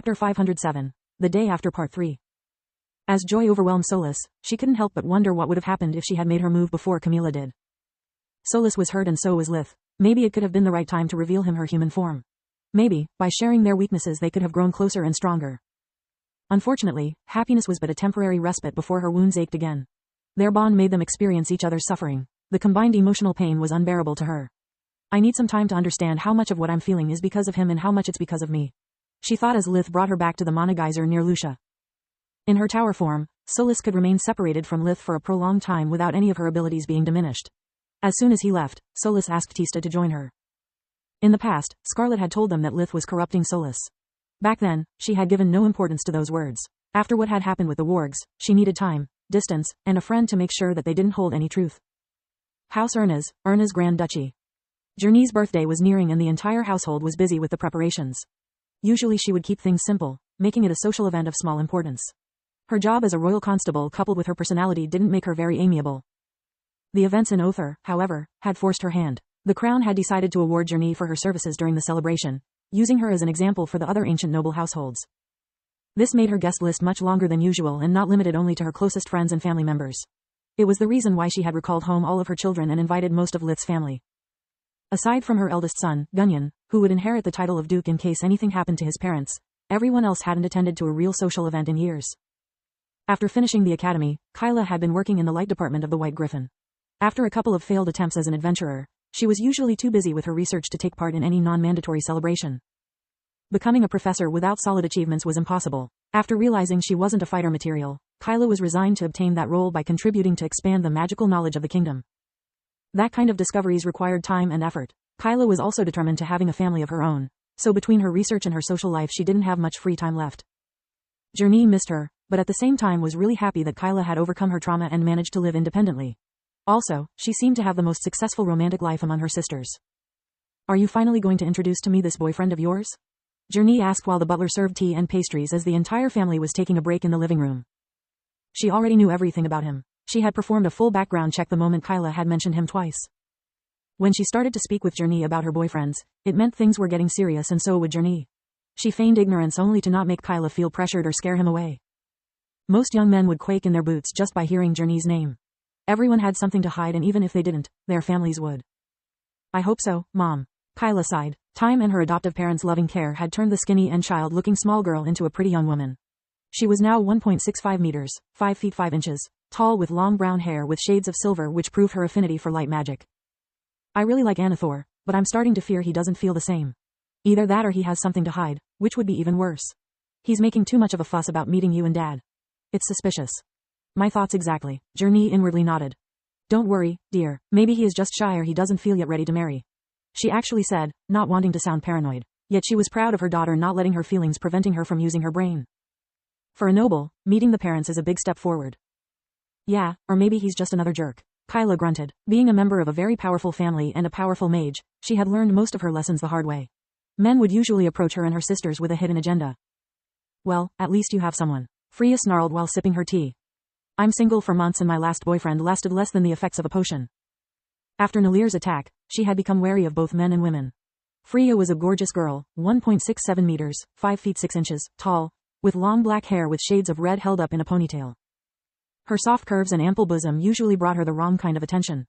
Chapter 507. The day after Part 3. As joy overwhelmed Solus, she couldn't help but wonder what would have happened if she had made her move before Camilla did. Solus was hurt and so was Lith. Maybe it could have been the right time to reveal him her human form. Maybe, by sharing their weaknesses they could have grown closer and stronger. Unfortunately, happiness was but a temporary respite before her wounds ached again. Their bond made them experience each other's suffering. The combined emotional pain was unbearable to her. I need some time to understand how much of what I'm feeling is because of him and how much it's because of me, she thought as Lith brought her back to the Monogyzer near Lucia. In her tower form, Solus could remain separated from Lith for a prolonged time without any of her abilities being diminished. As soon as he left, Solus asked Tista to join her. In the past, Scarlet had told them that Lith was corrupting Solus. Back then, she had given no importance to those words. After what had happened with the wargs, she needed time, distance, and a friend to make sure that they didn't hold any truth. House Erna's Grand Duchy. Journey's birthday was nearing and the entire household was busy with the preparations. Usually she would keep things simple, making it a social event of small importance. Her job as a royal constable coupled with her personality didn't make her very amiable. The events in Othar, however, had forced her hand. The crown had decided to award Journey for her services during the celebration, using her as an example for the other ancient noble households. This made her guest list much longer than usual and not limited only to her closest friends and family members. It was the reason why she had recalled home all of her children and invited most of Lith's family. Aside from her eldest son, Gunyan, who would inherit the title of Duke in case anything happened to his parents, everyone else hadn't attended to a real social event in years. After finishing the academy, Kyla had been working in the light department of the White Griffin. After a couple of failed attempts as an adventurer, she was usually too busy with her research to take part in any non-mandatory celebration. Becoming a professor without solid achievements was impossible. After realizing she wasn't a fighter material, Kyla was resigned to obtain that role by contributing to expand the magical knowledge of the kingdom. That kind of discoveries required time and effort. Kyla was also determined to having a family of her own, so between her research and her social life she didn't have much free time left. Journey missed her, but at the same time was really happy that Kyla had overcome her trauma and managed to live independently. Also, she seemed to have the most successful romantic life among her sisters. Are you finally going to introduce to me this boyfriend of yours? Journey asked while the butler served tea and pastries as the entire family was taking a break in the living room. She already knew everything about him. She had performed a full background check the moment Kyla had mentioned him twice. When she started to speak with Journey about her boyfriends, it meant things were getting serious and so would Journey. She feigned ignorance only to not make Kyla feel pressured or scare him away. Most young men would quake in their boots just by hearing Journey's name. Everyone had something to hide and even if they didn't, their families would. I hope so, Mom. Kyla sighed. Time and her adoptive parents' loving care had turned the skinny and child-looking small girl into a pretty young woman. She was now 1.65 meters, 5 feet 5 inches, tall with long brown hair with shades of silver which proved her affinity for light magic. I really like Anathor, but I'm starting to fear he doesn't feel the same. Either that or he has something to hide, which would be even worse. He's making too much of a fuss about meeting you and Dad. It's suspicious. My thoughts exactly. Journey inwardly nodded. Don't worry, dear, maybe he is just shy or he doesn't feel yet ready to marry. She actually said, not wanting to sound paranoid. Yet she was proud of her daughter not letting her feelings preventing her from using her brain. For a noble, meeting the parents is a big step forward. Yeah, or maybe he's just another jerk. Kyla grunted. Being a member of a very powerful family and a powerful mage, she had learned most of her lessons the hard way. Men would usually approach her and her sisters with a hidden agenda. Well, at least you have someone. Freya snarled while sipping her tea. I'm single for months and my last boyfriend lasted less than the effects of a potion. After Nalir's attack, she had become wary of both men and women. Freya was a gorgeous girl, 1.67 meters, 5 feet 6 inches, tall, with long black hair with shades of red held up in a ponytail. Her soft curves and ample bosom usually brought her the wrong kind of attention.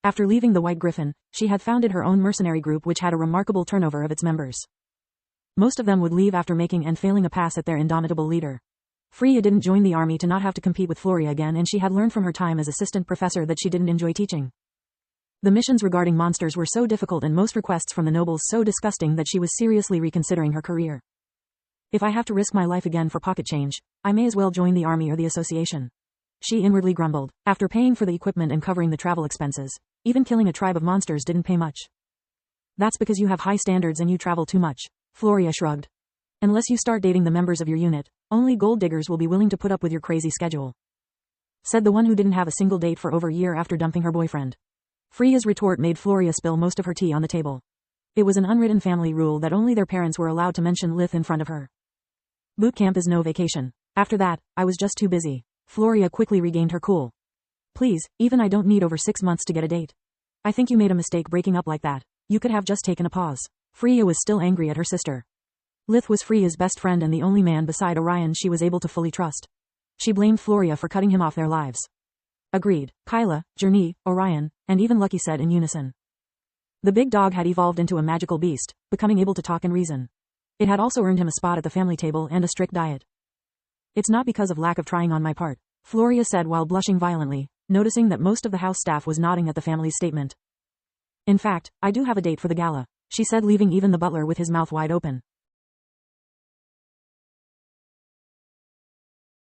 After leaving the White Griffin, she had founded her own mercenary group which had a remarkable turnover of its members. Most of them would leave after making and failing a pass at their indomitable leader. Freya didn't join the army to not have to compete with Floria again and she had learned from her time as assistant professor that she didn't enjoy teaching. The missions regarding monsters were so difficult and most requests from the nobles so disgusting that she was seriously reconsidering her career. If I have to risk my life again for pocket change, I may as well join the army or the association. She inwardly grumbled. After paying for the equipment and covering the travel expenses, even killing a tribe of monsters didn't pay much. That's because you have high standards and you travel too much. Floria shrugged. Unless you start dating the members of your unit, only gold diggers will be willing to put up with your crazy schedule. Said the one who didn't have a single date for over a year after dumping her boyfriend. Freya's retort made Floria spill most of her tea on the table. It was an unwritten family rule that only their parents were allowed to mention Lith in front of her. Boot camp is no vacation. After that, I was just too busy. Floria quickly regained her cool. Please, even I don't need over 6 months to get a date. I think you made a mistake breaking up like that. You could have just taken a pause. Freya was still angry at her sister. Lith was Freya's best friend and the only man beside Orion she was able to fully trust. She blamed Floria for cutting him off their lives. Agreed, Kyla, Journey, Orion, and even Lucky said in unison. The big dog had evolved into a magical beast, becoming able to talk and reason. It had also earned him a spot at the family table and a strict diet. It's not because of lack of trying on my part, Floria said while blushing violently, noticing that most of the house staff was nodding at the family's statement. In fact, I do have a date for the gala, she said, leaving even the butler with his mouth wide open.